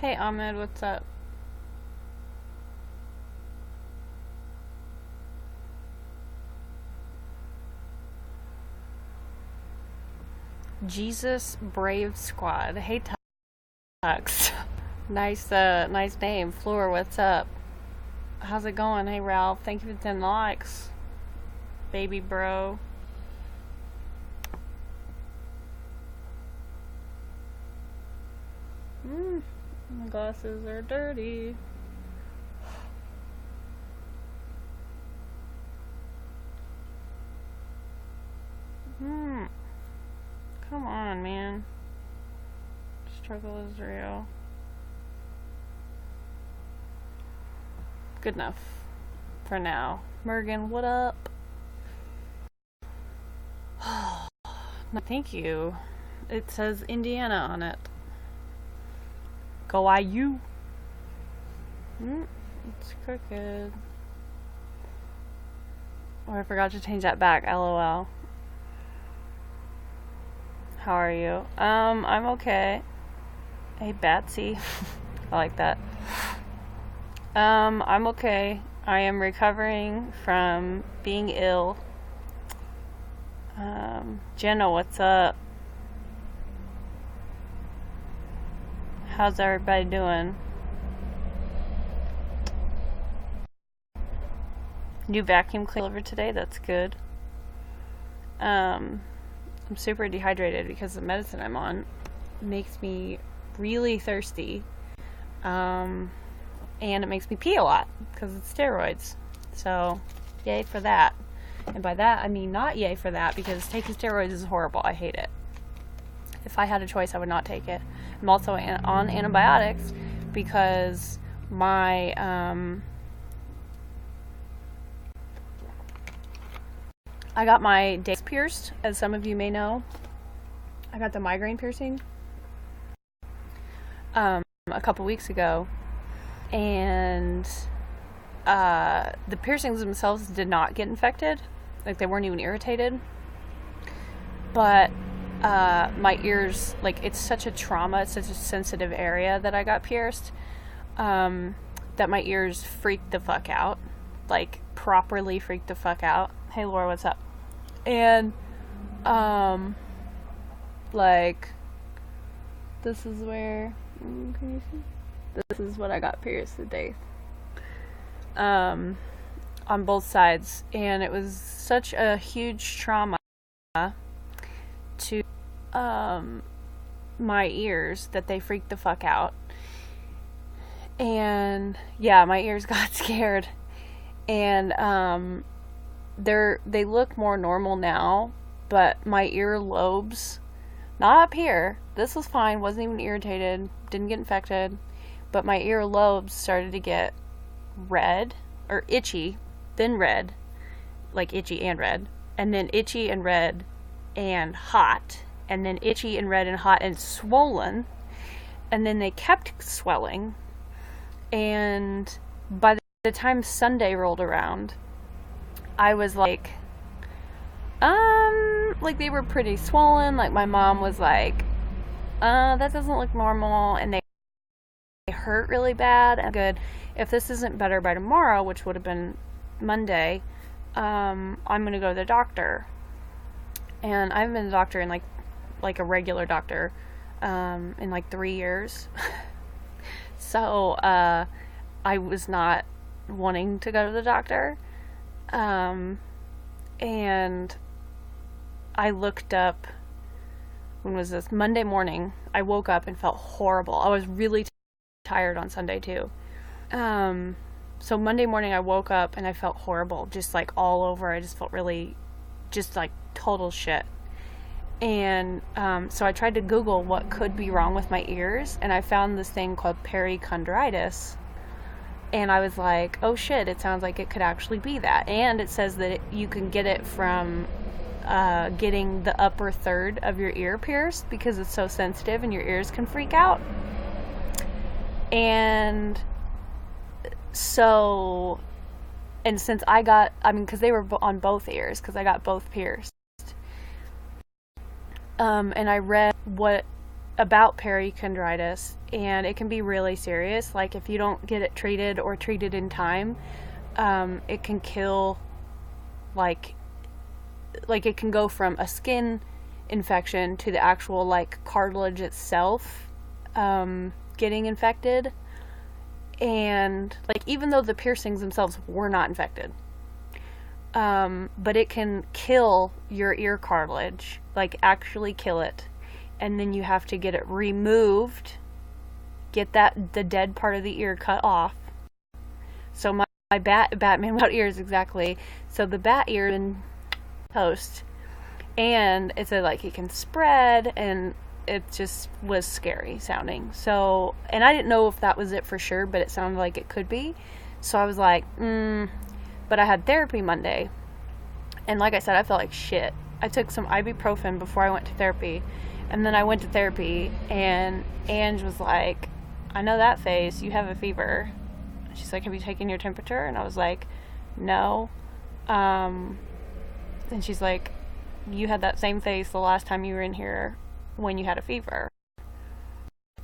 Hey Ahmed, what's up? Jesus Brave Squad. Hey Tux. Nice name. Floor, what's up? How's it going? Hey Ralph, thank you for the 10 likes. Baby bro. My glasses are dirty. Hmm. Come on, man. Struggle is real. Good enough. For now. Mergen, what up? Thank you. It says Indiana on it. Go IU. It's crooked. Oh, I forgot to change that back. LOL. How are you? I'm okay. Hey, Batsy. I like that. I'm okay. I am recovering from being ill. Jenna, what's up? How's everybody doing? New vacuum cleaner today, that's good. I'm super dehydrated because the medicine I'm on makes me really thirsty. And it makes me pee a lot because it's steroids. So, yay for that. And by that, I mean not yay for that, because taking steroids is horrible. I hate it. If I had a choice, I would not take it. I'm also on antibiotics because my I got my days pierced, as some of you may know. I got the migraine piercing a couple weeks ago, and the piercings themselves did not get infected. Like, they weren't even irritated. But my ears, like, it's such a trauma, it's such a sensitive area that I got pierced, that my ears freaked the fuck out. Like, properly freaked the fuck out. Hey Laura, what's up? And like, this is where, can you see? This is what I got pierced today. On both sides, and it was such a huge trauma to my ears that they freaked the fuck out. And yeah, my ears got scared, and they look more normal now, but my ear lobes, not up here, this was fine, wasn't even irritated, didn't get infected, but my ear lobes started to get red, or itchy, then red, like itchy and red, and then itchy and red and hot, and then itchy and red and hot and swollen, and then they kept swelling. And by the time Sunday rolled around, I was like they were pretty swollen. Like, my mom was like, that doesn't look normal, and they hurt really bad. And good, if this isn't better by tomorrow, which would have been Monday, I'm gonna go to the doctor. And I haven't been to the doctor in like a regular doctor in like 3 years. So I was not wanting to go to the doctor, and I looked up, when was this? Monday morning, I woke up and felt horrible. I was really tired on Sunday too. So Monday morning I woke up and I felt horrible, just like all over. I just felt really, just like total shit. And so I tried to Google what could be wrong with my ears, and I found this thing called perichondritis. And I was like, oh shit, it sounds like it could actually be that. And it says that you can get it from getting the upper third of your ear pierced, because it's so sensitive and your ears can freak out. And so, and since because they were on both ears, because I got both pierced. And I read what about perichondritis, and it can be really serious. Like if you don't get it treated or treated in time, it can kill, like it can go from a skin infection to the actual like cartilage itself getting infected. And like even though the piercings themselves were not infected, but it can kill your ear cartilage, like actually kill it, and then you have to get it removed, get the dead part of the ear cut off. So my Batman without ears, exactly. So the bat ear in post, and it said like it can spread, and it just was scary sounding. So, and I didn't know if that was it for sure, but it sounded like it could be. So I was like, but I had therapy Monday, and like I said, I felt like shit. I took some ibuprofen before I went to therapy, and then I went to therapy, and Ange was like, I know that face, you have a fever. She's like, have you taken your temperature? And I was like, no. And she's like, you had that same face the last time you were in here when you had a fever,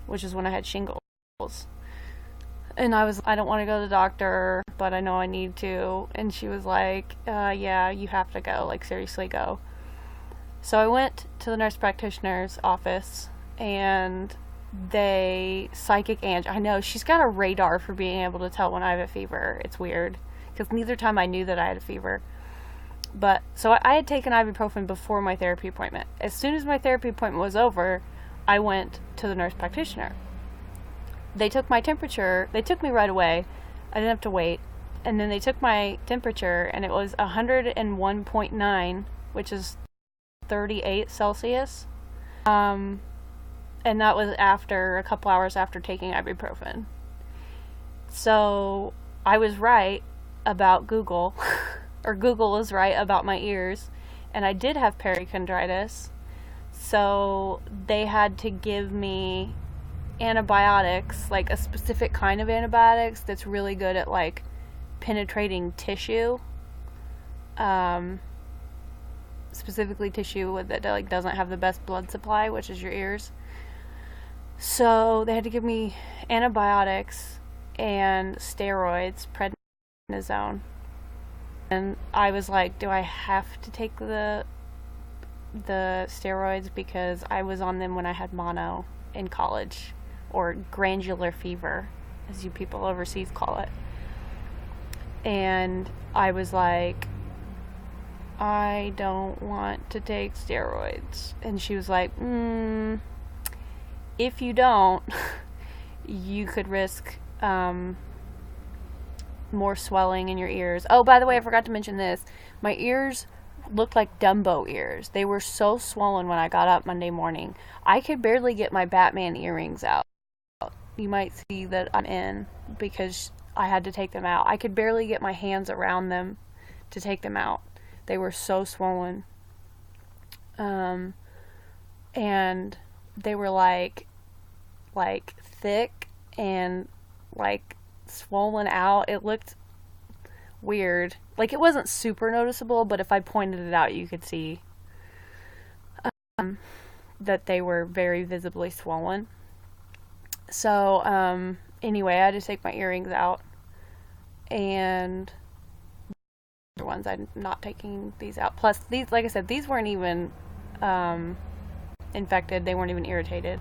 which is when I had shingles. And I don't want to go to the doctor, but I know I need to. And she was like, yeah, you have to go, like seriously go. So I went to the nurse practitioner's office, and psychic Ange, I know, she's got a radar for being able to tell when I have a fever. It's weird, because neither time I knew that I had a fever. But, so I had taken ibuprofen before my therapy appointment. As soon as my therapy appointment was over, I went to the nurse practitioner. They took my temperature. They took me right away. I didn't have to wait. And then they took my temperature, and it was 101.9, which is 38 Celsius. And that was a couple hours after taking ibuprofen. So I was right about Google. Or Google was right about my ears, and I did have perichondritis, so they had to give me antibiotics, like a specific kind of antibiotics that's really good at like penetrating tissue, specifically tissue that like doesn't have the best blood supply, which is your ears. So they had to give me antibiotics and steroids, prednisone. And I was like, do I have to take the steroids, because I was on them when I had mono in college, or glandular fever, as you people overseas call it. And I was like, I don't want to take steroids. And she was like, if you don't, you could risk more swelling in your ears. Oh, by the way, I forgot to mention this. My ears looked like Dumbo ears. They were so swollen when I got up Monday morning. I could barely get my Batman earrings out. You might see that I'm in, because I had to take them out. I could barely get my hands around them to take them out. They were so swollen. And they were like thick and like swollen out. It looked weird. Like it wasn't super noticeable, but if I pointed it out, you could see that they were very visibly swollen. So anyway, I had to take my earrings out, and the ones, I'm not taking these out. Plus these, like I said, these weren't even infected. They weren't even irritated,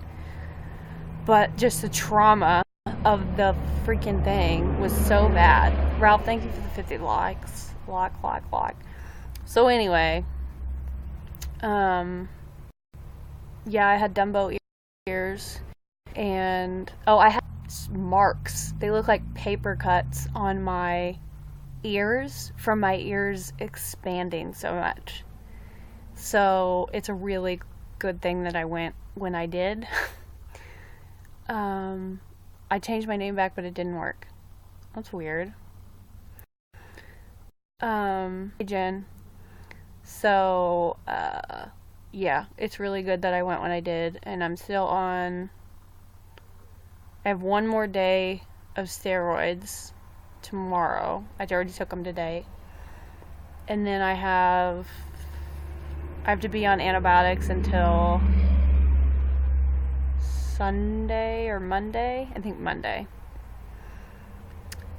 but just the trauma of the freaking thing was so bad. Ralph, thank you for the 50 likes. Like. So anyway, yeah, I had Dumbo ears, and I had marks. They look like paper cuts on my ears from my ears expanding so much. So it's a really good thing that I went when I did. I changed my name back, but it didn't work. That's weird. Hey Jen. So, yeah, it's really good that I went when I did, and I'm still on. I have one more day of steroids tomorrow. I already took them today. And then I have to be on antibiotics until Sunday or Monday. I think Monday.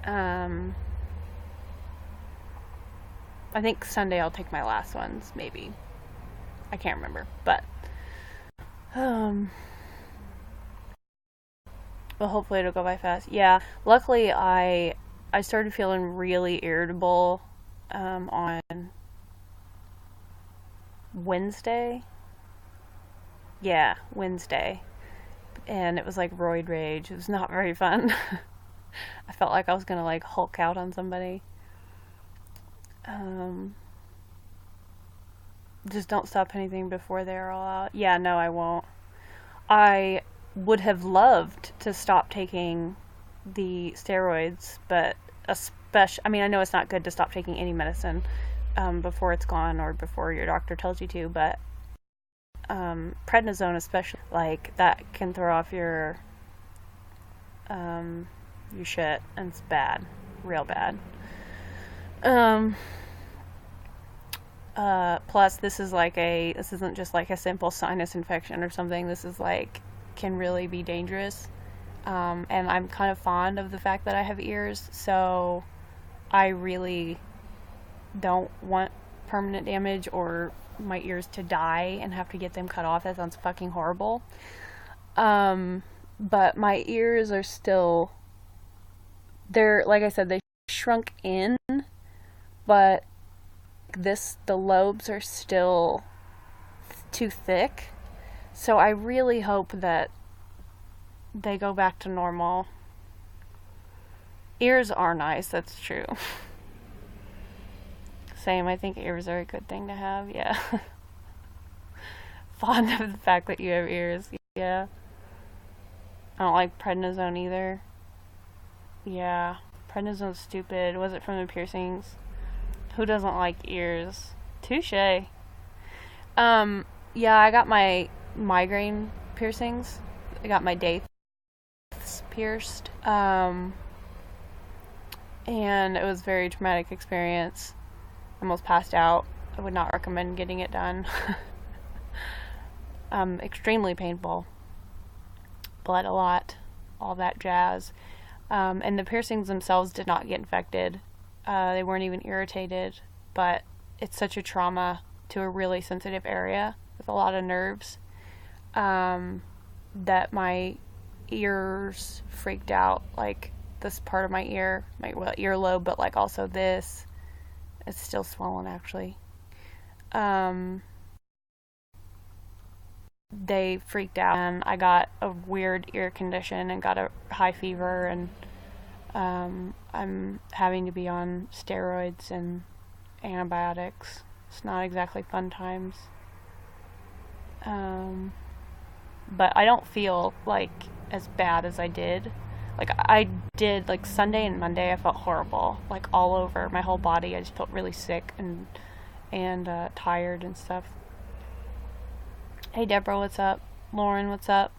I think Sunday I'll take my last ones, maybe. I can't remember, but well, hopefully it'll go by fast. Yeah, luckily I started feeling really irritable on Wednesday. Yeah, Wednesday. And it was like roid rage. It was not very fun. I felt like I was gonna like Hulk out on somebody. Just don't stop anything before they're all out. Yeah, no, I won't. I would have loved to stop taking the steroids, but especially, I mean, I know it's not good to stop taking any medicine before it's gone or before your doctor tells you to, but prednisone especially, like, that can throw off your shit, and it's bad, real bad. Plus this isn't just like a simple sinus infection or something. This is like, can really be dangerous. And I'm kind of fond of the fact that I have ears, so I really don't want permanent damage or my ears to die and have to get them cut off. That sounds fucking horrible. But my ears are still, they're, like I said, they shrunk in, but the lobes are still too thick. So I really hope that they go back to normal. Ears are nice, that's true. Same, I think ears are a good thing to have, yeah. Fond of the fact that you have ears, yeah. I don't like prednisone either. Yeah, prednisone's stupid. Was it from the piercings? Who doesn't like ears? Touche. Yeah, I got my migraine piercings. I got my dates pierced. And it was a very traumatic experience. I almost passed out. I would not recommend getting it done. Extremely painful. Bled a lot. All that jazz. And the piercings themselves did not get infected. They weren't even irritated, but it's such a trauma to a really sensitive area with a lot of nerves, that my ears freaked out. Like, this part of my ear, my earlobe, but like also this, it's still swollen actually. They freaked out, and I got a weird ear condition and got a high fever, and I'm having to be on steroids and antibiotics. It's not exactly fun times. But I don't feel like as bad as I did. Like, I did, like, Sunday and Monday I felt horrible, like all over my whole body. I just felt really sick and tired and stuff. Hey Deborah, what's up? Lauren, what's up?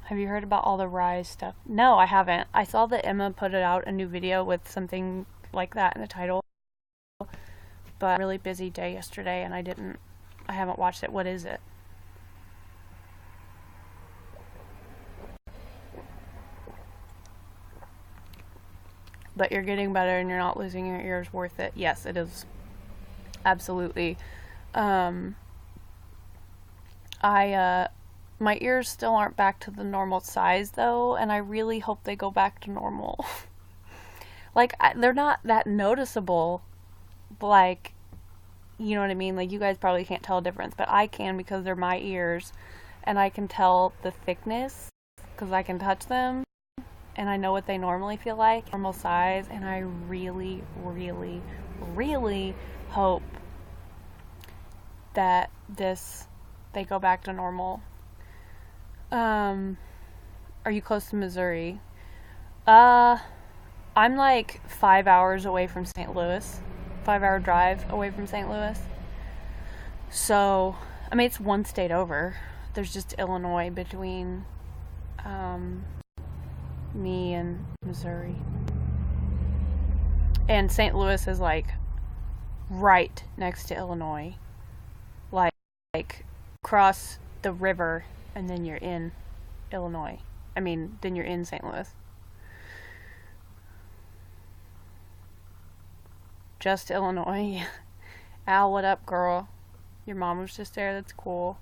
Have you heard about all the Rise stuff? No, I haven't. I saw that Emma put out a new video with something like that in the title. But really busy day yesterday, and I haven't watched it. What is it? But you're getting better and you're not losing your ears. Worth it. Yes, it is. Absolutely. My ears still aren't back to the normal size though, and I really hope they go back to normal. Like, they're not that noticeable, like, you know what I mean? Like, you guys probably can't tell a difference, but I can, because they're my ears, and I can tell the thickness, because I can touch them, and I know what they normally feel like, normal size, and I really, really, really hope that they go back to normal. Are you close to Missouri? I'm like 5 hours away from St. Louis. 5-hour drive away from St. Louis. So, I mean, it's one state over. There's just Illinois between me and Missouri. And St. Louis is like right next to Illinois. Like cross the river and then you're in Illinois. Then you're in St. Louis. Just Illinois. Al, what up, girl? Your mom was just there. That's cool.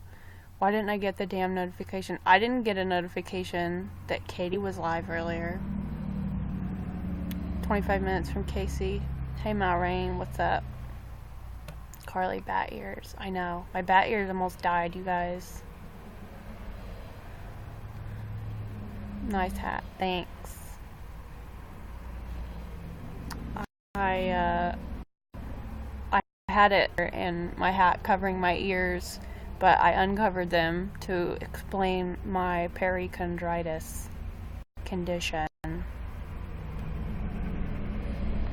Why didn't I get the damn notification? I didn't get a notification that Katie was live earlier. 25 minutes from Casey. Hey, Rain, what's up? Carly, bat ears. I know. My bat ears almost died, you guys. Nice hat. Thanks. I had it in my hat covering my ears, but I uncovered them to explain my perichondritis condition.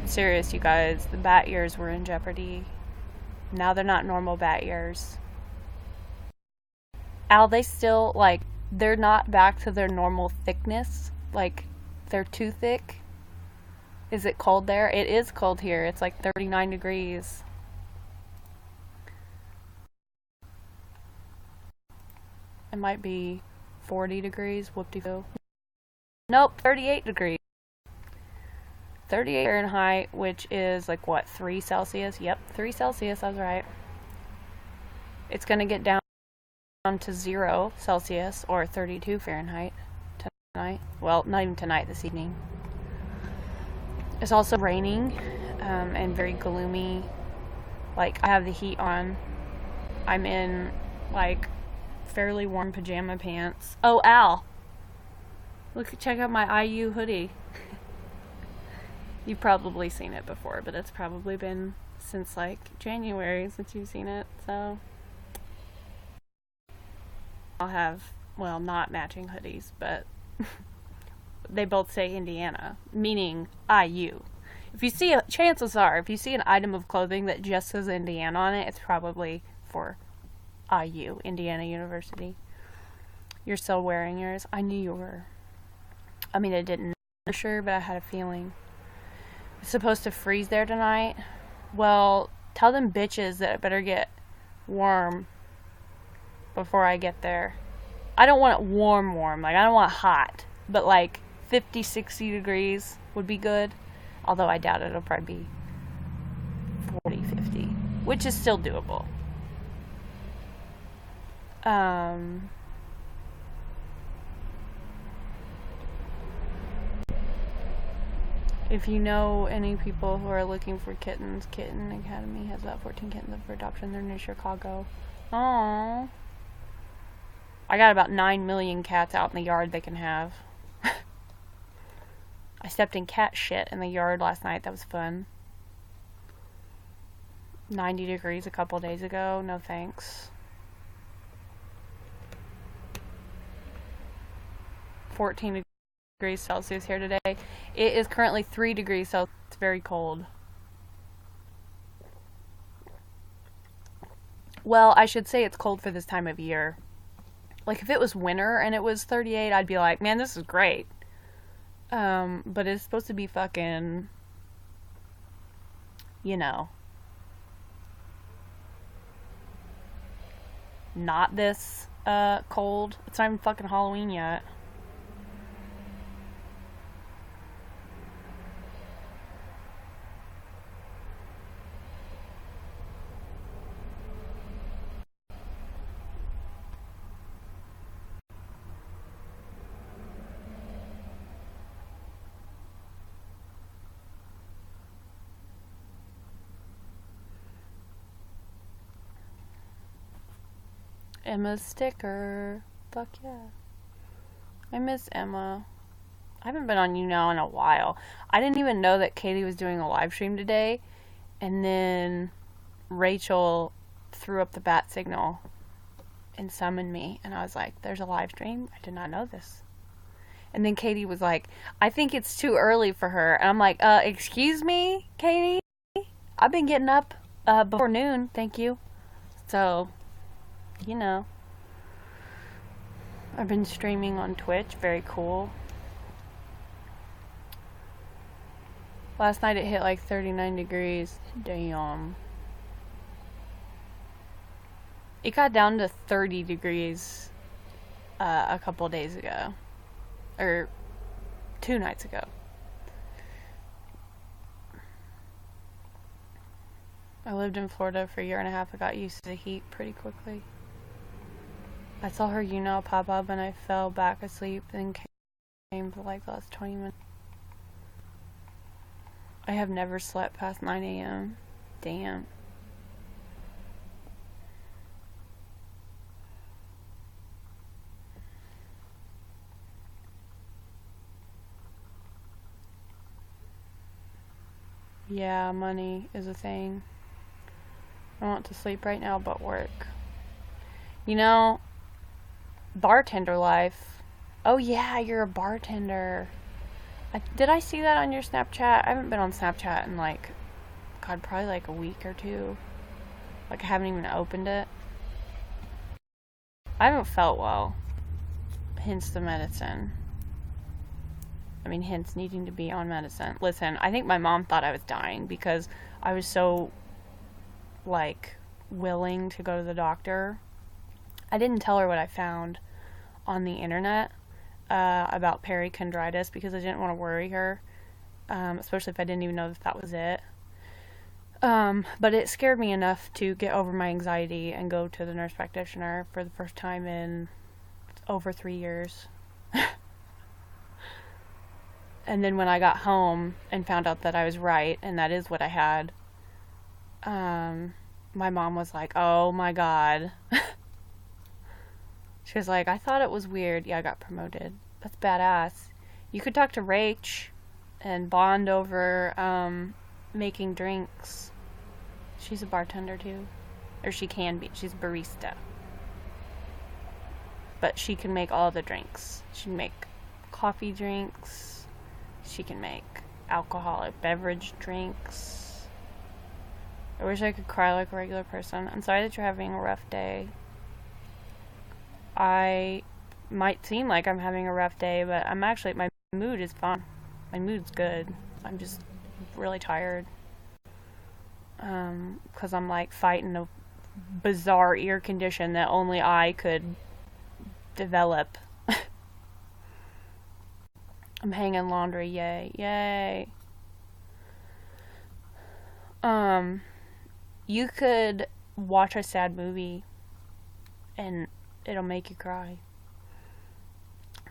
Serious, you guys. The bat ears were in jeopardy. Now they're not normal bat ears. Al, they still, they're not back to their normal thickness. They're too thick. Is it cold there? It is cold here. It's 39 degrees. It might be 40 degrees. Whoop-de-doo. Nope, 38 degrees. 38 Fahrenheit, which is 3 Celsius? Yep, 3 Celsius, I was right. It's going to get down to 0 Celsius or 32 Fahrenheit tonight. Well, not even tonight, this evening. It's also raining and very gloomy. I have the heat on. I'm in fairly warm pajama pants. Oh, Al, check out my IU hoodie. You've probably seen it before, but it's probably been since January since you've seen it, so I'll have, not matching hoodies, but they both say Indiana, meaning IU. Chances are, if you see an item of clothing that just says Indiana on it, it's probably for IU, Indiana University. You're still wearing yours? I knew you were. I didn't know for sure, but I had a feeling. It's supposed to freeze there tonight. Well, tell them bitches that it better get warm before I get there. I don't want it warm. I don't want it hot. But 50, 60 degrees would be good. Although I doubt it'll probably be 40, 50. Which is still doable. If you know any people who are looking for kittens, Kitten Academy has about 14 kittens up for adoption. They're near Chicago. Aww. I got about 9 million cats out in the yard they can have. I stepped in cat shit in the yard last night. That was fun. 90 degrees a couple days ago. No thanks. 14 degrees Celsius here today. It is currently 3 degrees Celsius. It's very cold. Well, I should say it's cold for this time of year. If it was winter and it was 38, I'd be like, man, this is great. But it's supposed to be fucking, not this cold. It's not even fucking Halloween yet. Emma's sticker. Fuck yeah. I miss Emma. I haven't been on YouNow in a while. I didn't even know that Katie was doing a live stream today. And then Rachel threw up the bat signal and summoned me. And I was like, there's a live stream? I did not know this. And then Katie was like, I think it's too early for her. And I'm like, excuse me, Katie? I've been getting up before noon, thank you. So, I've been streaming on Twitch. Very cool. Last night it hit 39 degrees. Damn. It got down to 30 degrees a couple days ago. Or 2 nights ago. I lived in Florida for a year and a half. I got used to the heat pretty quickly. I saw her YouNow pop up and I fell back asleep and came for like the last 20 minutes. I have never slept past 9 a.m. Damn. Yeah, money is a thing. I want to sleep right now but work. You know, bartender life. Oh yeah, you're a bartender. Did I see that on your Snapchat? I haven't been on Snapchat in like, God, probably like a week or two. Like I haven't even opened it. I haven't felt well. Hence the medicine. I mean, hence needing to be on medicine. Listen, I think my mom thought I was dying because I was so, like, willing to go to the doctor. I didn't tell her what I found on the internet about perichondritis because I didn't want to worry her, especially if I didn't even know that that was it. But it scared me enough to get over my anxiety and go to the nurse practitioner for the first time in over 3 years. And then when I got home and found out that I was right and that is what I had, my mom was like, oh my God. She was like, I thought it was weird. Yeah, I got promoted. That's badass. You could talk to Rach and bond over making drinks. She's a bartender too. Or she can be. She's a barista. But she can make all the drinks. She can make coffee drinks. She can make alcoholic beverage drinks. I wish I could cry like a regular person. I'm sorry that you're having a rough day. I might seem like I'm having a rough day, but I'm actually, my mood is fine. My mood's good. I'm just really tired. 'Cause I'm like fighting a bizarre ear condition that only I could develop. I'm hanging laundry, yay, yay. You could watch a sad movie and it'll make you cry.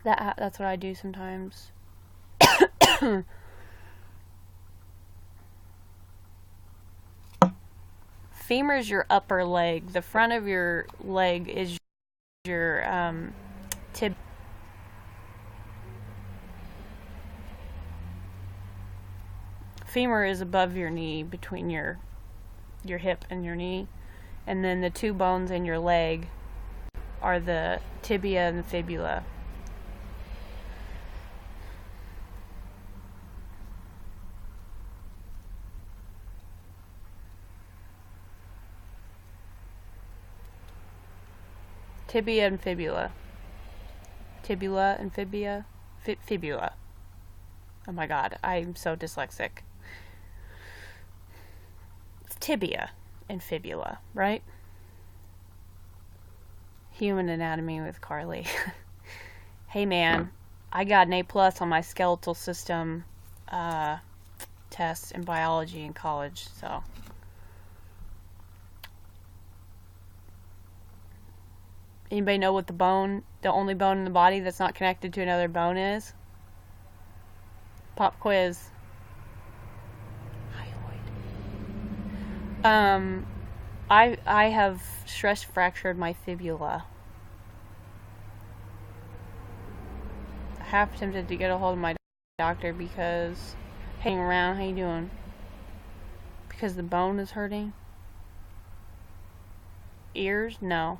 That's what I do sometimes. Femur is your upper leg. The front of your leg is your tib. Femur is above your knee, between your hip and your knee, and then the two bones in your leg are the tibia and the fibula. Tibia and fibula. Tibula and fibia. Fibula. Oh my God, I'm so dyslexic. It's tibia and fibula, right? Human Anatomy with Carly. Hey man, I got an A+ on my skeletal system test in biology in college, so. Anybody know what the only bone in the body that's not connected to another bone is? Pop quiz. Hyoid. I have stress fractured my fibula. Half tempted to get a hold of my doctor because hang around, how you doing? Because the bone is hurting. Ears? No.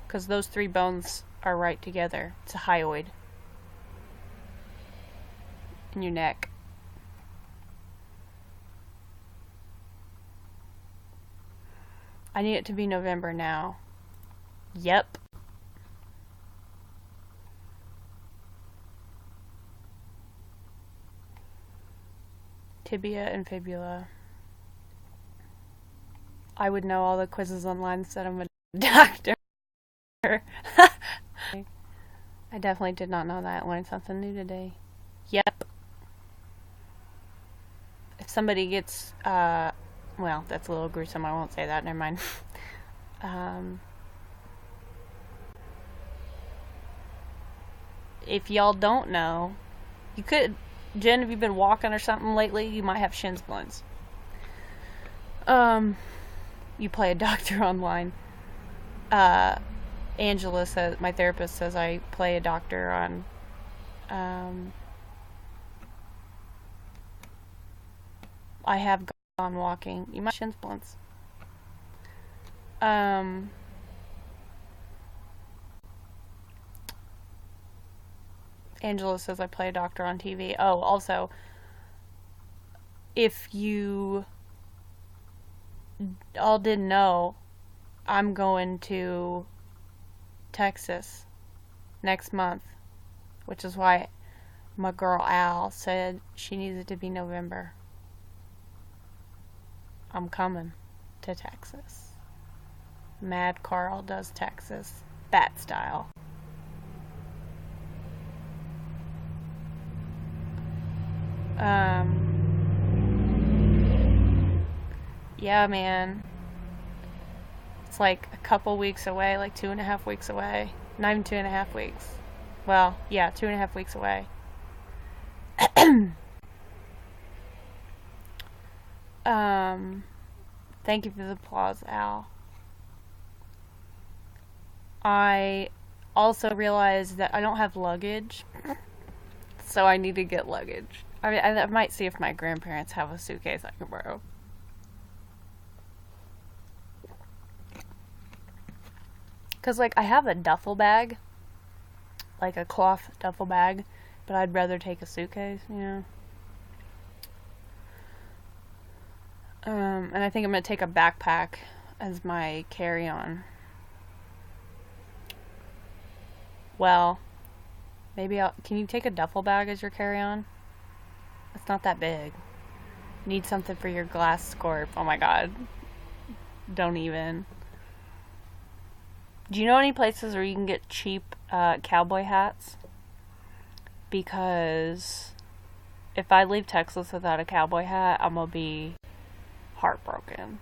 Because those 3 bones are right together. It's a hyoid. In your neck. I need it to be November now. Yep. Tibia and fibula. I would know all the quizzes online instead I'm a doctor. I definitely did not know that. I learned something new today. Yep. If somebody gets, well, that's a little gruesome. I won't say that. Never mind. um, if y'all don't know, you could, Jen, have you been walking or something lately? You might have shin splints. You play a doctor online. Angela says, my therapist says I play a doctor on, I have gone walking. You might have shin splints. Angela says I play a doctor on TV. Oh, also, if you all didn't know, I'm going to Texas next month, which is why my girl Al said she needs it to be November. I'm coming to Texas. Mad Carl does Texas, that style. Yeah, man. It's like a couple weeks away, like 2.5 weeks away. Not even 2.5 weeks. Well, yeah, 2.5 weeks away. Thank you for the applause, Al. I also realized that I don't have luggage, so I need to get luggage. I mean, I might see if my grandparents have a suitcase I can borrow. Because, like, I have a duffel bag, like a cloth duffel bag, but I'd rather take a suitcase, you know? And I think I'm going to take a backpack as my carry-on. Well, maybe can you take a duffel bag as your carry-on? It's not that big. Need something for your glass scorp. Oh my god. Don't even. Do you know any places where you can get cheap cowboy hats? Because if I leave Texas without a cowboy hat, I'm gonna be heartbroken.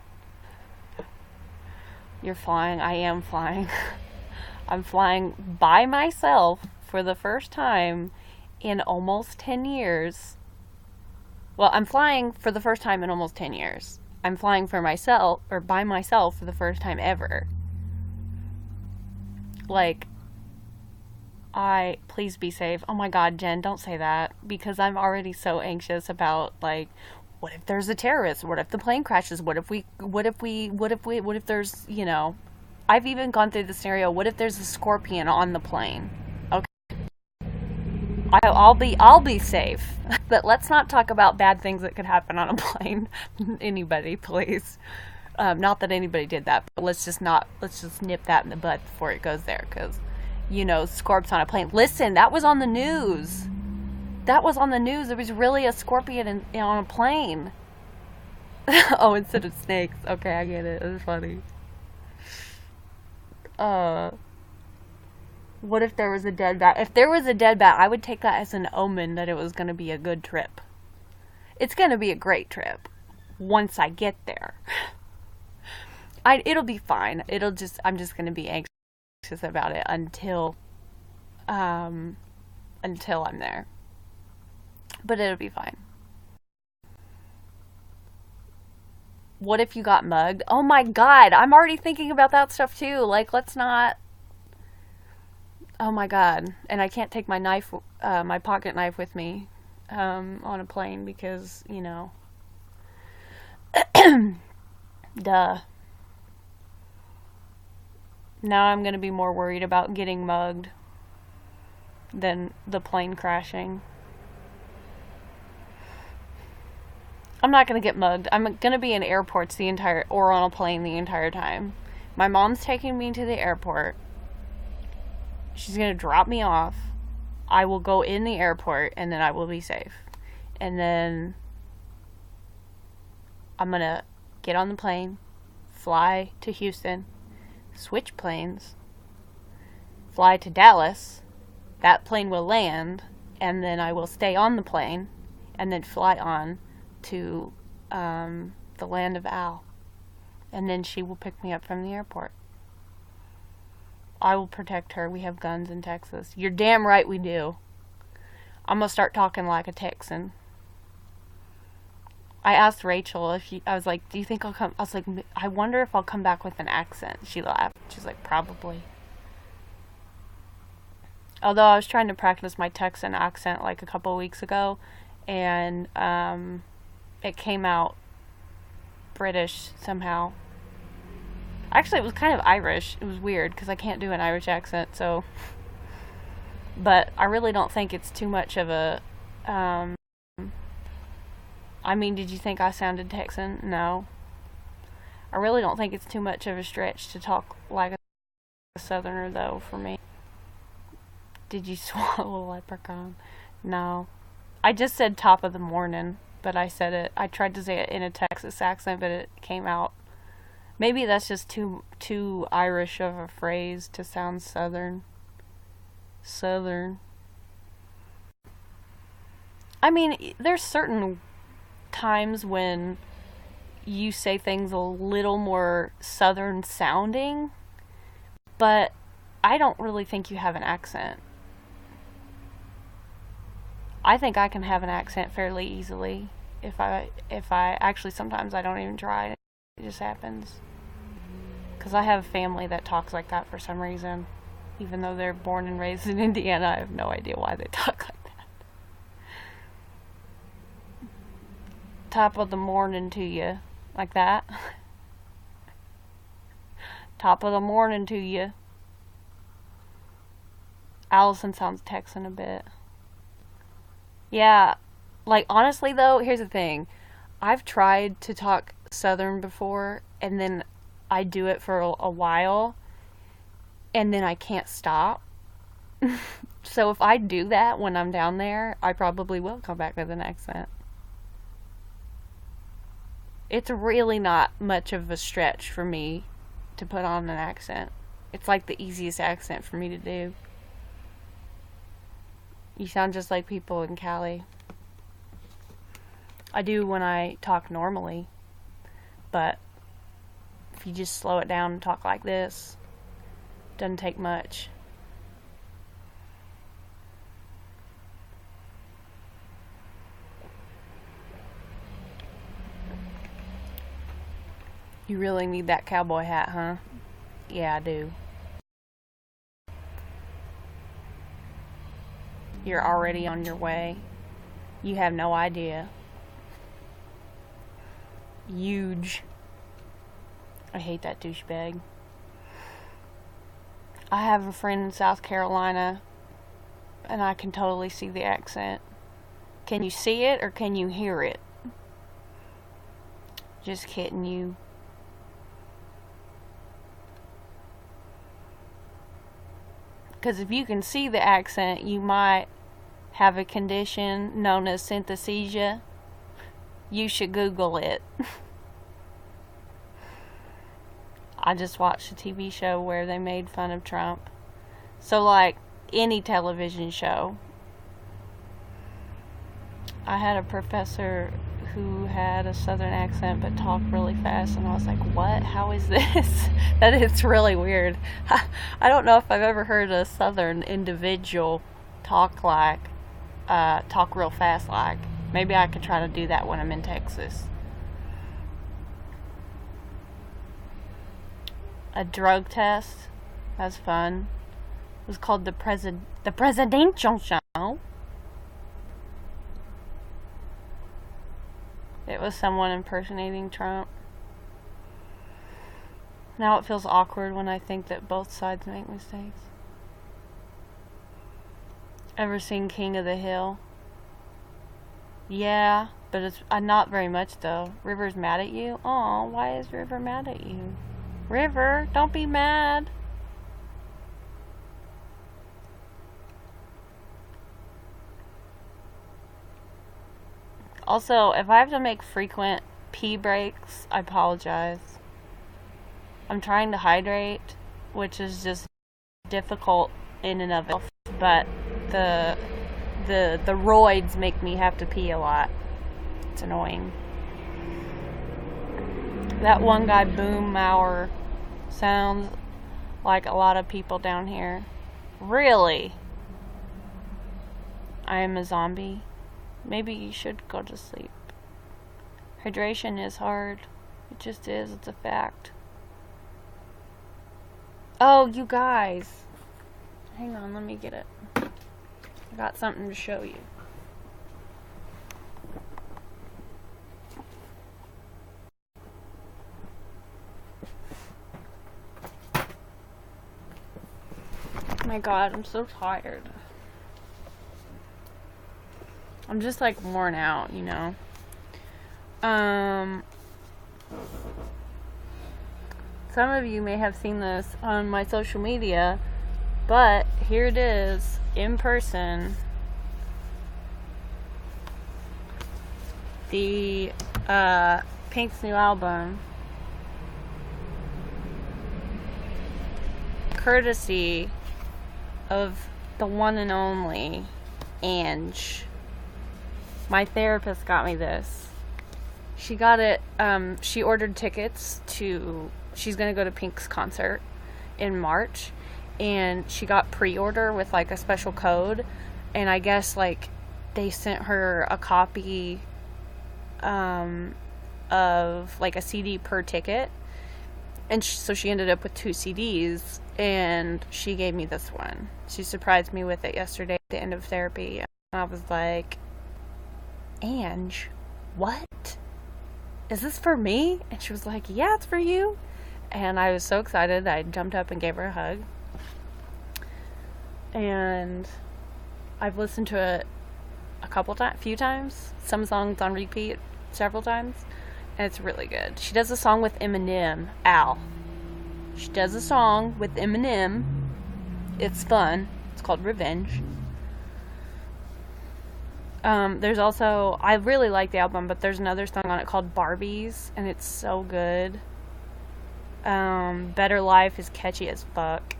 You're flying. I am flying. I'm flying by myself for the first time in almost 10 years. Well, I'm flying for the first time in almost 10 years. I'm flying for myself, or by myself, for the first time ever. Like, please be safe. Oh my god, Jen, don't say that, because I'm already so anxious about, like, what if there's a terrorist? What if the plane crashes? What if there's, you know, I've even gone through the scenario, what if there's a scorpion on the plane? Okay. I'll be safe. But let's not talk about bad things that could happen on a plane. Anybody, please. Not that anybody did that, but let's just nip that in the bud before it goes there, because, you know, scorps on a plane. Listen, that was on the news. There was really a scorpion on a plane. Oh, instead of snakes. Okay, I get it. It was funny. What if there was a dead bat? If there was a dead bat, I would take that as an omen that it was going to be a good trip. It's going to be a great trip once I get there. It'll be fine. I'm just going to be anxious about it until I'm there. But it'll be fine. What if you got mugged? Oh my god, I'm already thinking about that stuff too. Like, let's not. Oh my god. And I can't take my knife, my pocket knife with me on a plane because, you know. Duh. Now I'm going to be more worried about getting mugged than the plane crashing. I'm not going to get mugged. I'm going to be in airports or on a plane the entire time. My mom's taking me to the airport. She's going to drop me off. I will go in the airport and then I will be safe. And then I'm going to get on the plane, fly to Houston, switch planes, fly to Dallas, That plane will land, and then I will stay on the plane and then fly on to the land of Al. And then she will pick me up from the airport. I will protect her. We have guns in Texas. You're damn right we do. I'm going to start talking like a Texan. I asked Rachel if I was like, do you think I'll come? I was like, I wonder if I'll come back with an accent. She laughed. She's like, probably. Although I was trying to practice my Texan accent like a couple of weeks ago, and it came out British somehow. Actually, it was kind of Irish. It was weird because I can't do an Irish accent, so. But I really don't think it's too much of a. I mean, did you think I sounded Texan? No. I really don't think it's too much of a stretch to talk like a Southerner, though, for me. Did you swallow a leprechaun? No. I just said top of the morning, but I said it. I tried to say it in a Texas accent, but it came out. Maybe that's just too Irish of a phrase to sound Southern. Southern. I mean, there's certain times when you say things a little more Southern sounding, but I don't really think you have an accent. I think I can have an accent fairly easily if I actually, sometimes I don't even try. It just happens. Because I have family that talks like that for some reason. Even though they're born and raised in Indiana, I have no idea why they talk like that. Top of the morning to you. Like that. Top of the morning to you. Allison sounds Texan a bit. Yeah, like honestly though, here's the thing. I've tried to talk Southern before, and then I do it for a while, and then I can't stop. So if I do that when I'm down there, I probably will come back with an accent. It's really not much of a stretch for me to put on an accent. It's like the easiest accent for me to do. You sound just like people in Cali. I do when I talk normally, but if you just slow it down and talk like this, it doesn't take much. You really need that cowboy hat, huh? Yeah, I do. You're already on your way. You have no idea. Huge. I hate that douchebag. I have a friend in South Carolina, and I can totally see the accent. Can you see it or can you hear it? Just kidding you. Because if you can see the accent, you might have a condition known as synesthesia. You should Google it. I just watched a TV show where they made fun of Trump. So, like, any television show. I had a professor who had a Southern accent but talked really fast, and I was like, what? How is this? That is really weird. I don't know if I've ever heard a Southern individual talk real fast like. Maybe I could try to do that when I'm in Texas. A drug test. That's fun. It was called the Presidential Show. It was someone impersonating Trump. Now it feels awkward when I think that both sides make mistakes. Ever seen King of the Hill? Yeah, but it's not very much though. River's mad at you? Aw, why is River mad at you? River, don't be mad. Also, if I have to make frequent pee breaks, I apologize. I'm trying to hydrate, which is just difficult in and of itself, but the the roids make me have to pee a lot. It's annoying. That one guy, Boom Mauer, sounds like a lot of people down here. Really? I am a zombie. Maybe you should go to sleep. Hydration is hard. It just is. It's a fact. Oh, you guys. Hang on, let me get it. I got something to show you. Oh my god, I'm so tired. I'm just like worn out, you know. Some of you may have seen this on my social media, but here it is in person. The Pink's new album, courtesy of the one and only Ange. My therapist got me this. She got it, she ordered tickets to, she's gonna go to Pink's concert in March, and she got pre-order with like a special code, and I guess like they sent her a copy of like a CD per ticket, and so she ended up with 2 CDs, and she gave me this one. She surprised me with it yesterday at the end of therapy, and I was like, Ange, what? Is this for me? And she was like, yeah, it's for you. And I was so excited, I jumped up and gave her a hug. And I've listened to it a few times. Some songs on repeat several times. And it's really good. She does a song with Eminem, Al. She does a song with Eminem. It's fun. It's called Revenge. There's also, I really like the album, but there's another song on it called Barbies, and it's so good. Better Life is catchy as fuck.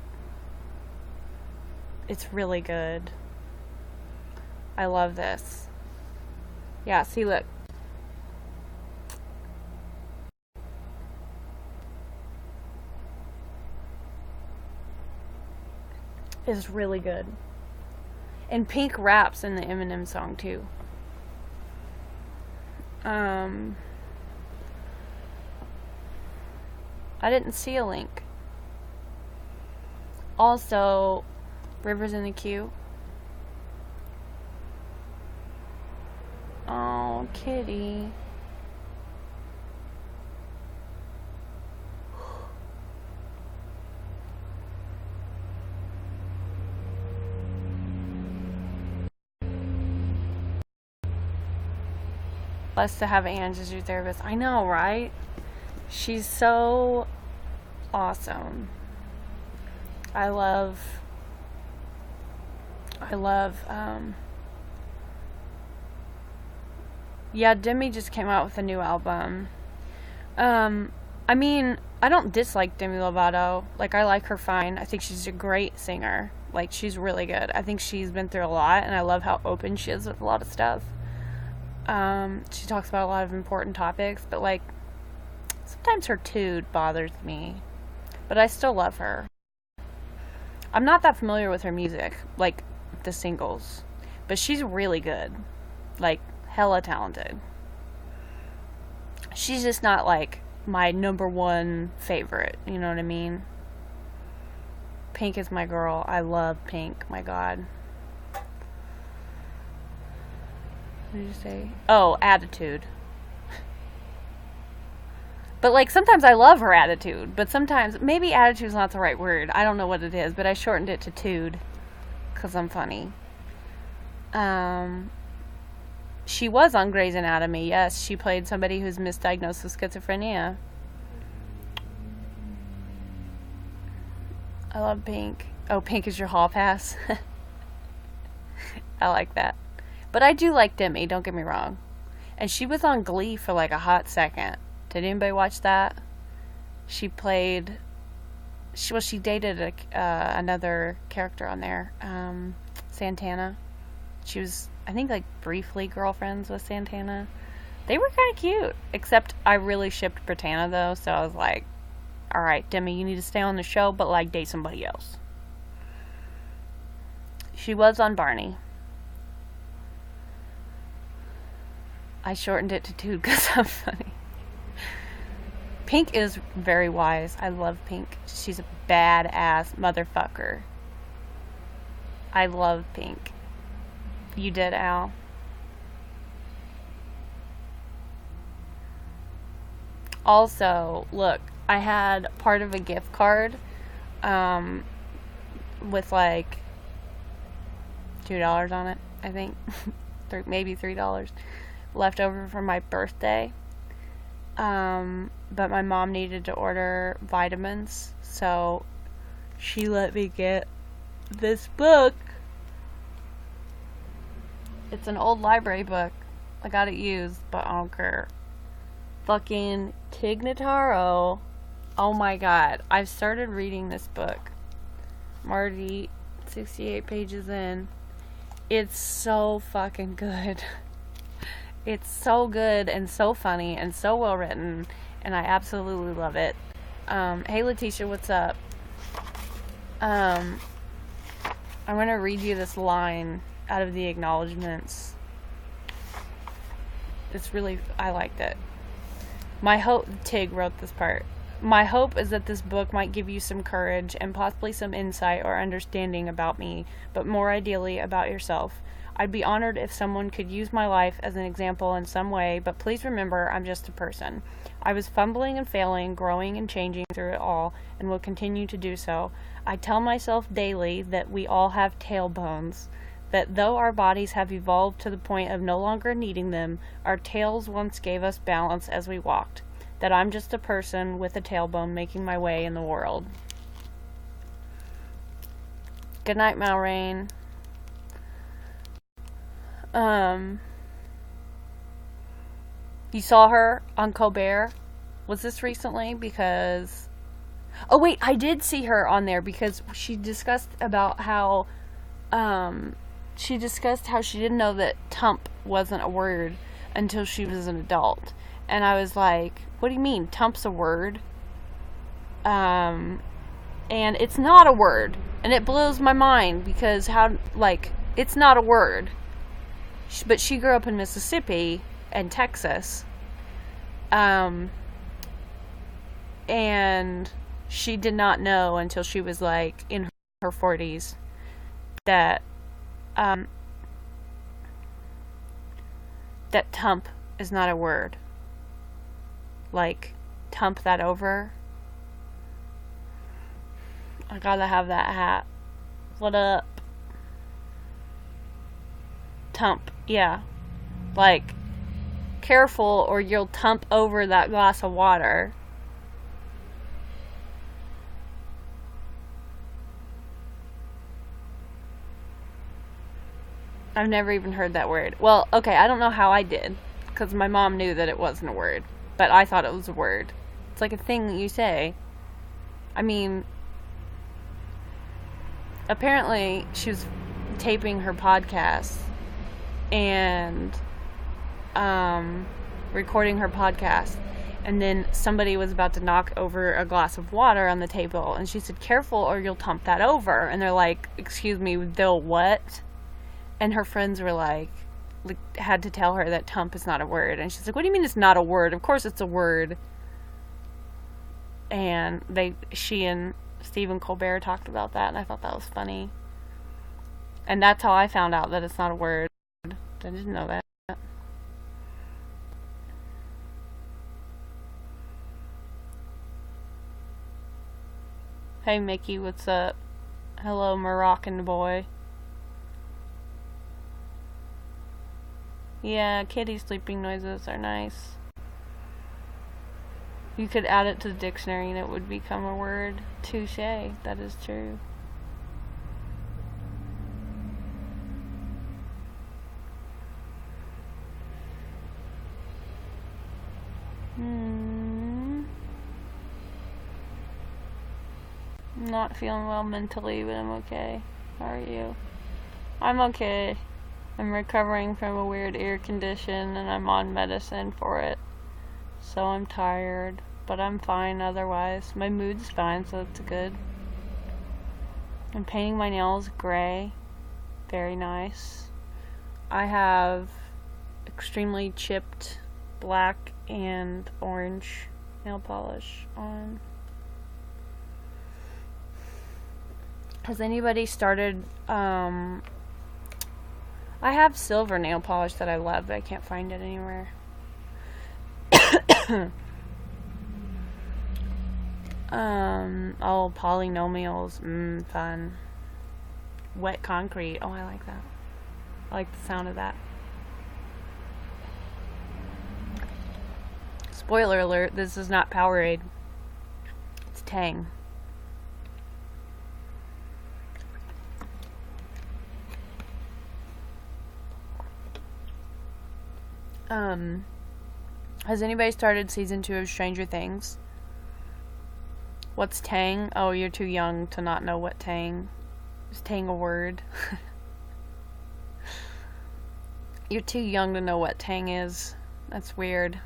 It's really good. I love this. Yeah, see, look. It's really good. And Pink raps in the Eminem song too. I didn't see a link. Also, River's in the queue. Oh, kitty. Blessed to have Ange as your therapist. I know, right? She's so awesome. I love yeah, Demi just came out with a new album. I mean, I don't dislike Demi Lovato. Like, I like her fine. I think she's a great singer. Like, she's really good. I think she's been through a lot, and I love how open she is with a lot of stuff. She talks about a lot of important topics, but like sometimes her toot bothers me, but I still love her. I'm not that familiar with her music, like the singles, but she's really good, like hella talented. She's just not like my number one favorite, you know what I mean? Pink is my girl. I love Pink, my god. What did you say? Oh, attitude. But like sometimes I love her attitude, but sometimes maybe attitude's not the right word. I don't know what it is, but I shortened it to tude because I'm funny. She was on Grey's Anatomy. Yes, she played somebody who's misdiagnosed with schizophrenia. I love Pink. Oh, Pink is your hall pass. I like that. But I do like Demi, don't get me wrong. And she was on Glee for like a hot second. Did anybody watch that? She dated another character on there. Santana. She was, I think, like, briefly girlfriends with Santana. They were kind of cute, except I really shipped Britannia, though, so I was like, alright, Demi, you need to stay on the show, but, like, date somebody else. She was on Barney. I shortened it to 2 because I'm funny. Pink is very wise. I love Pink. She's a badass motherfucker. I love Pink. You did, Al. Also, look, I had part of a gift card with like $2 on it, I think. Maybe $3 left over from my birthday. But my mom needed to order vitamins, so she let me get this book. It's an old library book. I got it used, but I don't care. Fucking Tig Notaro. Oh my god. I've started reading this book. I'm already 68 pages in. It's so fucking good. It's so good and so funny and so well written, and I absolutely love it. Hey Letitia, what's up? I'm going to read you this line out of the acknowledgements. It's really, I liked it. My hope, Tig wrote this part. My hope is that this book might give you some courage and possibly some insight or understanding about me, but more ideally about yourself. I'd be honored if someone could use my life as an example in some way, but please remember I'm just a person. I was fumbling and failing, growing and changing through it all, and will continue to do so. I tell myself daily that we all have tailbones, that though our bodies have evolved to the point of no longer needing them, our tails once gave us balance as we walked, that I'm just a person with a tailbone making my way in the world. Good night, Malrain. You saw her on Colbert? Was this recently? Because... Oh, wait, I did see her on there because she discussed about how... she discussed how she didn't know that tump wasn't a word until she was an adult. And I was like, what do you mean? Tump's a word? And it's not a word. And it blows my mind because how, like, it's not a word. But she grew up in Mississippi and Texas. And she did not know until she was, like, in her 40s that, that tump is not a word. Like, tump that over. I gotta have that hat. What up? Tump, yeah. Like, careful or you'll tump over that glass of water. I've never even heard that word. Well, okay, I don't know how I did, because my mom knew that it wasn't a word, but I thought it was a word. It's like a thing that you say. I mean, apparently she was taping her podcast and recording her podcast, and then somebody was about to knock over a glass of water on the table, and she said, careful or you'll tump that over. And they're like, excuse me, they'll what? And her friends were like, had to tell her that tump is not a word. And she's like, what do you mean it's not a word? Of course it's a word. And she and Stephen Colbert talked about that, and I thought that was funny. And that's how I found out that it's not a word. I didn't know that. Hey Mickey, what's up? Hello, Moroccan boy. Yeah, kitty sleeping noises are nice. You could add it to the dictionary and it would become a word. Touché, that is true. I'm not feeling well mentally, but I'm okay. How are you? I'm okay. I'm recovering from a weird ear condition and I'm on medicine for it. So I'm tired, but I'm fine otherwise. My mood's fine, so it's good. I'm painting my nails gray. Very nice. I have extremely chipped black and orange nail polish on. Has anybody started, I have silver nail polish that I love, but I can't find it anywhere. Oh, polynomials, fun. Wet concrete, oh, I like that. I like the sound of that. Spoiler alert, this is not Powerade. It's Tang. Has anybody started season 2 of Stranger Things? What's Tang? Oh, you're too young to not know what Tang. Is Tang a word? You're too young to know what Tang is. That's weird.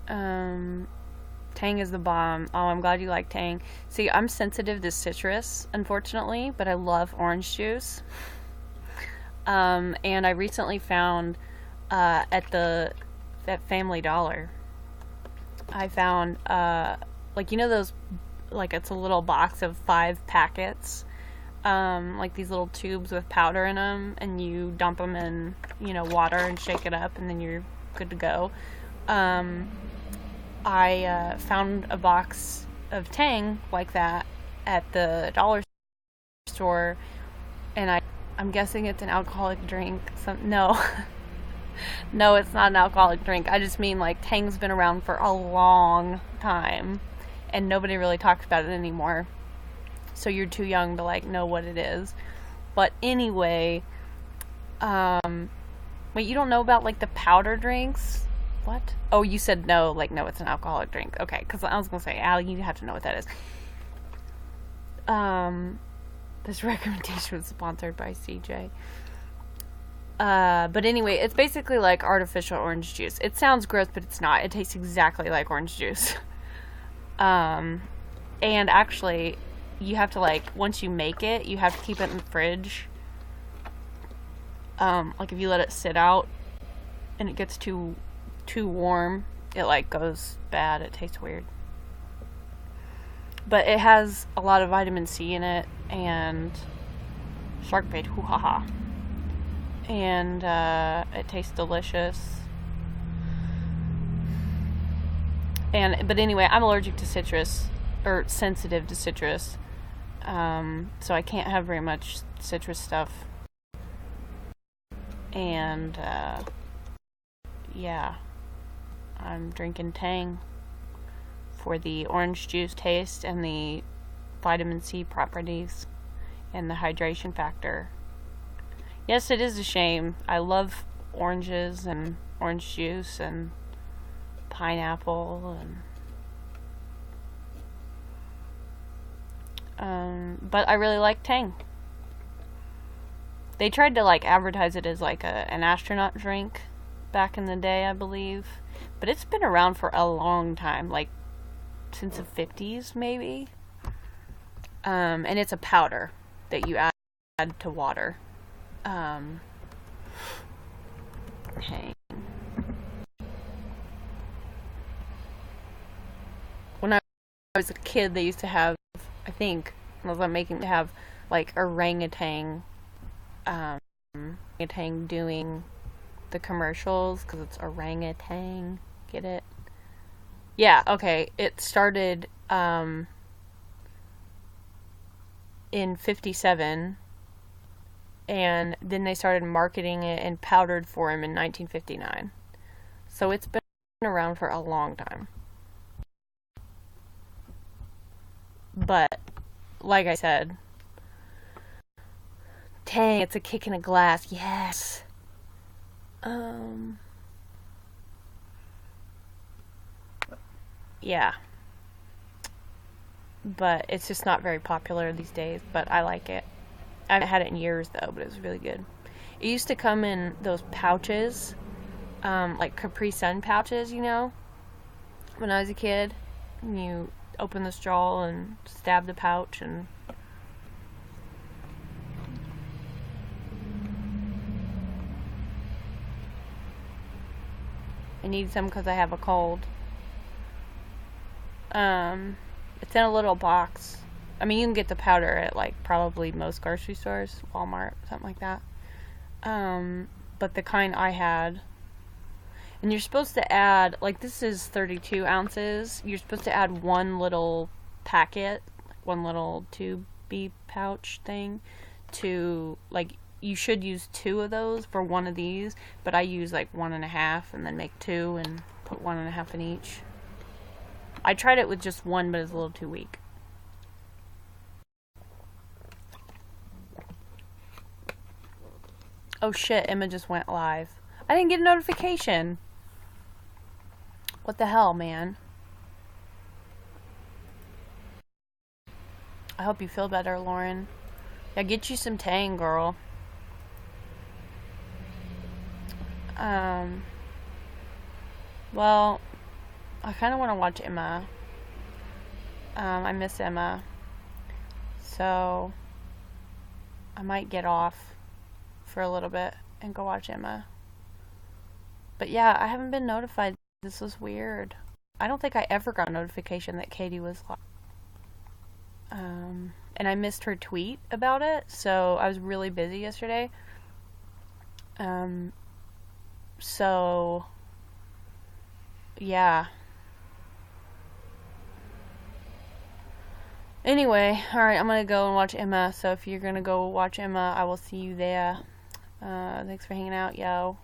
Tang is the bomb. Oh, I'm glad you like Tang. See, I'm sensitive to citrus, unfortunately, but I love orange juice. And I recently found at Family Dollar, I found like, you know those, like, it's a little box of 5 packets, like these little tubes with powder in them, and you dump them in, water and shake it up, and then you're good to go. I found a box of Tang like that at the dollar store, and I'm guessing it's an alcoholic drink. No. No, it's not an alcoholic drink. I just mean, like, Tang's been around for a long time, and nobody really talks about it anymore. So you're too young to, like, know what it is. But anyway, wait, you don't know about, like, the powder drinks? What? Oh, you said no, like, no, it's an alcoholic drink. Okay, because I was going to say, Al, you have to know what that is. This recommendation was sponsored by CJ. But anyway, it's basically like artificial orange juice. It sounds gross, but it's not. It tastes exactly like orange juice. And actually, you have to, like, once you make it, you have to keep it in the fridge. Like, if you let it sit out and it gets too warm, it, like, goes bad. It tastes weird. But it has a lot of vitamin C in it, and shark bait, hoo-ha-ha. And it tastes delicious. But anyway, I'm allergic to citrus, or sensitive to citrus, so I can't have very much citrus stuff. And yeah, I'm drinking Tang for the orange juice taste and the vitamin C properties and the hydration factor. Yes, it is a shame. I love oranges and orange juice and pineapple but I really like Tang. They tried to, like, advertise it as, like, an astronaut drink back in the day, I believe. But it's been around for a long time, like, since the 50s, maybe. And it's a powder that you add to water. Okay. When I was a kid, they used to have, I think, when I was making, to have, like, orangutan doing the commercials, because it's orangutan. Get it? Yeah, okay. It started in 57, and then they started marketing it in powdered form in 1959. So it's been around for a long time. But, like I said, Tang, it's a kick in a glass. Yes. Yeah. But it's just not very popular these days, but I like it. I haven't had it in years though, but it was really good. It used to come in those pouches, like Capri Sun pouches, you know, when I was a kid. You open the straw and stab the pouch and I need some because I have a cold. It's in a little box. I mean, you can get the powder at like probably most grocery stores, Walmart, something like that. But the kind I had, and you're supposed to add, like this is 32 ounces. You're supposed to add one little packet, one little tubey pouch thing to, like, you should use two of those for one of these, but I use like 1.5 and then make two and put 1.5 in each. I tried it with just one, but it's a little too weak. Oh shit, Emma just went live. I didn't get a notification. What the hell, man? I hope you feel better, Lauren. Yeah, get you some Tang, girl. Well, I kind of want to watch Emma. I miss Emma. So, I might get off for a little bit and go watch Emma. But yeah, I haven't been notified. This was weird. I don't think I ever got a notification that Katie was live. And I missed her tweet about it, so I was really busy yesterday. So, yeah. Anyway, alright, I'm gonna go and watch Emma, so if you're gonna go watch Emma, I will see you there. Thanks for hanging out, yo.